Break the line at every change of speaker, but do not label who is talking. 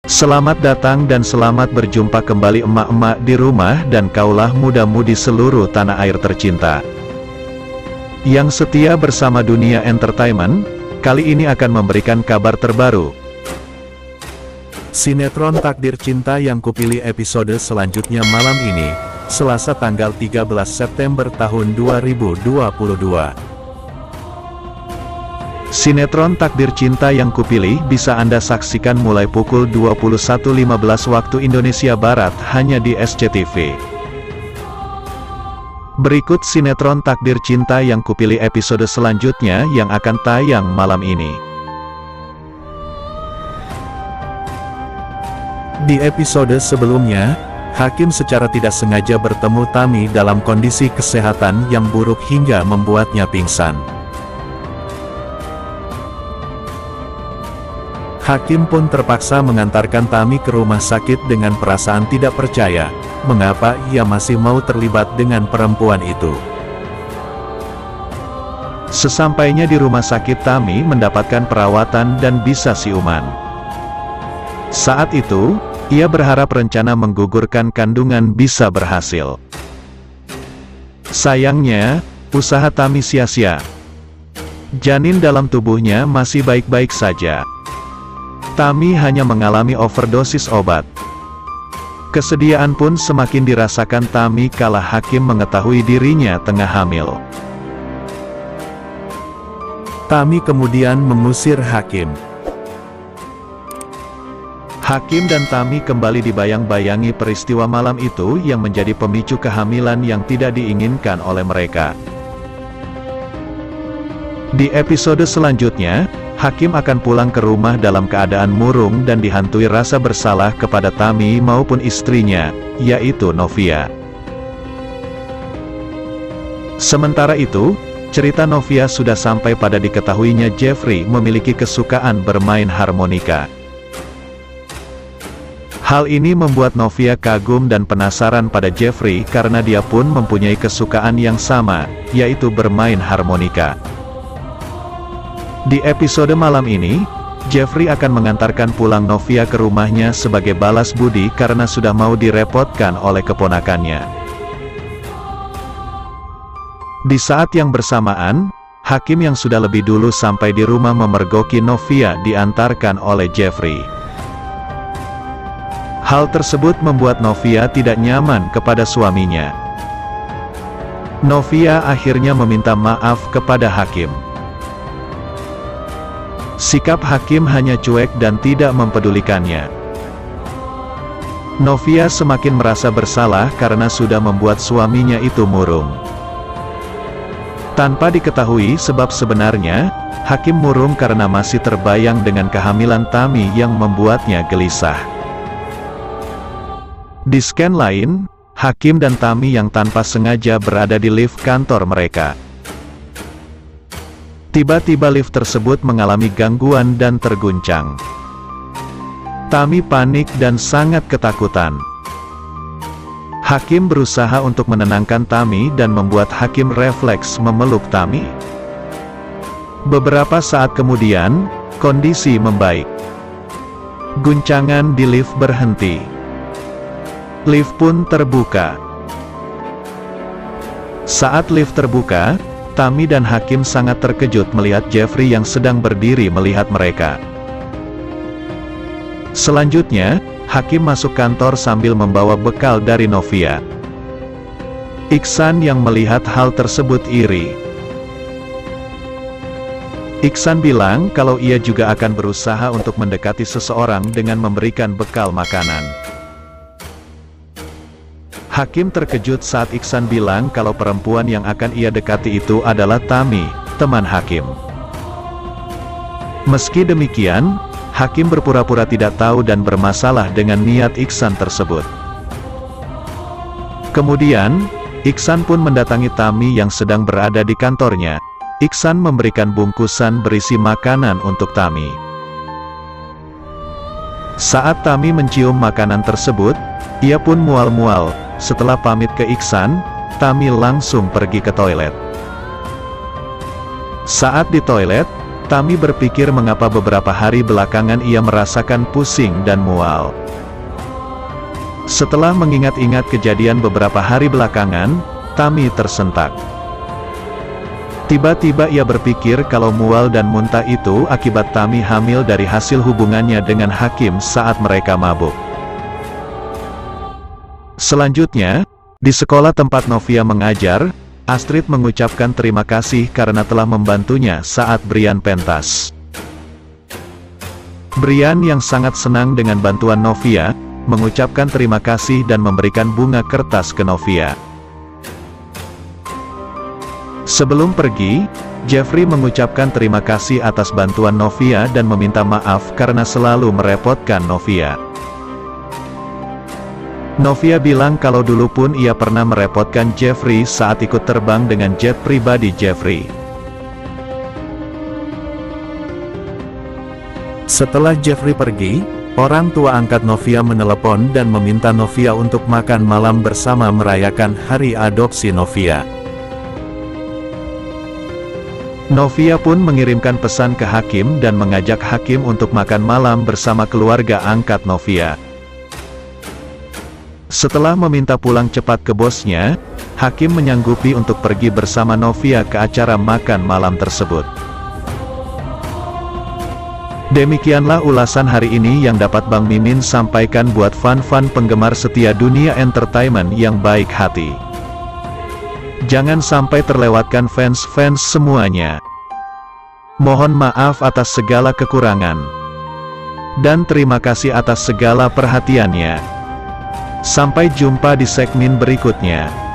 Selamat datang dan selamat berjumpa kembali emak-emak di rumah dan kaulah muda-mudi seluruh tanah air tercinta yang setia bersama Dunia Entertainment. Kali ini akan memberikan kabar terbaru. Sinetron Takdir Cinta yang Kupilih episode selanjutnya malam ini, Selasa tanggal 13 September tahun 2022. Sinetron Takdir Cinta yang Kupilih bisa Anda saksikan mulai pukul 21.15 waktu Indonesia Barat hanya di SCTV. Berikut sinetron Takdir Cinta yang Kupilih episode selanjutnya yang akan tayang malam ini. Di episode sebelumnya, Hakim secara tidak sengaja bertemu Tami dalam kondisi kesehatan yang buruk hingga membuatnya pingsan. Hakim pun terpaksa mengantarkan Tami ke rumah sakit dengan perasaan tidak percaya, mengapa ia masih mau terlibat dengan perempuan itu. Sesampainya di rumah sakit, Tami mendapatkan perawatan dan bisa siuman. Saat itu, ia berharap rencana menggugurkan kandungan bisa berhasil. Sayangnya, usaha Tami sia-sia. Janin dalam tubuhnya masih baik-baik saja. Tami hanya mengalami overdosis obat. Kesediaan pun semakin dirasakan Tami kala Hakim mengetahui dirinya tengah hamil. Tami kemudian mengusir Hakim. Hakim dan Tami kembali dibayang-bayangi peristiwa malam itu yang menjadi pemicu kehamilan yang tidak diinginkan oleh mereka. Di episode selanjutnya, Hakim akan pulang ke rumah dalam keadaan murung dan dihantui rasa bersalah kepada Tami maupun istrinya, yaitu Novia. Sementara itu, cerita Novia sudah sampai pada diketahuinya Jeffrey memiliki kesukaan bermain harmonika. Hal ini membuat Novia kagum dan penasaran pada Jeffrey karena dia pun mempunyai kesukaan yang sama, yaitu bermain harmonika. Di episode malam ini, Jeffrey akan mengantarkan pulang Novia ke rumahnya sebagai balas budi karena sudah mau direpotkan oleh keponakannya. Di saat yang bersamaan, Hakim yang sudah lebih dulu sampai di rumah memergoki Novia diantarkan oleh Jeffrey. Hal tersebut membuat Novia tidak nyaman kepada suaminya. Novia akhirnya meminta maaf kepada Hakim. Sikap Hakim hanya cuek dan tidak mempedulikannya. Novia semakin merasa bersalah karena sudah membuat suaminya itu murung. Tanpa diketahui sebab sebenarnya, Hakim murung karena masih terbayang dengan kehamilan Tami yang membuatnya gelisah. Di scan lain, Hakim dan Tami yang tanpa sengaja berada di lift kantor mereka. Tiba-tiba lift tersebut mengalami gangguan dan terguncang. Tami panik dan sangat ketakutan. Hakim berusaha untuk menenangkan Tami dan membuat Hakim refleks memeluk Tami. Beberapa saat kemudian, kondisi membaik. Guncangan di lift berhenti. Lift pun terbuka. Saat lift terbuka, Tami dan Hakim sangat terkejut melihat Jeffrey yang sedang berdiri melihat mereka. Selanjutnya, Hakim masuk kantor sambil membawa bekal dari Novia. Iksan yang melihat hal tersebut iri. Iksan bilang kalau ia juga akan berusaha untuk mendekati seseorang dengan memberikan bekal makanan. Hakim terkejut saat Iksan bilang kalau perempuan yang akan ia dekati itu adalah Tami, teman Hakim. Meski demikian, Hakim berpura-pura tidak tahu dan bermasalah dengan niat Iksan tersebut. Kemudian, Iksan pun mendatangi Tami yang sedang berada di kantornya. Iksan memberikan bungkusan berisi makanan untuk Tami. Saat Tami mencium makanan tersebut, ia pun mual-mual. Setelah pamit ke Iksan, Tami langsung pergi ke toilet. Saat di toilet, Tami berpikir mengapa beberapa hari belakangan ia merasakan pusing dan mual. Setelah mengingat-ingat kejadian beberapa hari belakangan, Tami tersentak. Tiba-tiba ia berpikir kalau mual dan muntah itu akibat Tami hamil dari hasil hubungannya dengan Hakim saat mereka mabuk. Selanjutnya, di sekolah tempat Novia mengajar, Astrid mengucapkan terima kasih karena telah membantunya saat Brian pentas. Brian yang sangat senang dengan bantuan Novia, mengucapkan terima kasih dan memberikan bunga kertas ke Novia. Sebelum pergi, Jeffrey mengucapkan terima kasih atas bantuan Novia dan meminta maaf karena selalu merepotkan Novia. Novia bilang kalau dulu pun ia pernah merepotkan Jeffrey saat ikut terbang dengan jet pribadi Jeffrey. Setelah Jeffrey pergi, orang tua angkat Novia menelepon dan meminta Novia untuk makan malam bersama merayakan hari adopsi Novia. Novia pun mengirimkan pesan ke Hakim dan mengajak Hakim untuk makan malam bersama keluarga angkat Novia. Setelah meminta pulang cepat ke bosnya, Hakim menyanggupi untuk pergi bersama Novia ke acara makan malam tersebut. Demikianlah ulasan hari ini yang dapat Bang Mimin sampaikan buat fan-fan penggemar setia dunia entertainment yang baik hati. Jangan sampai terlewatkan fans-fans semuanya. Mohon maaf atas segala kekurangan. Dan terima kasih atas segala perhatiannya. Sampai jumpa di segmen berikutnya.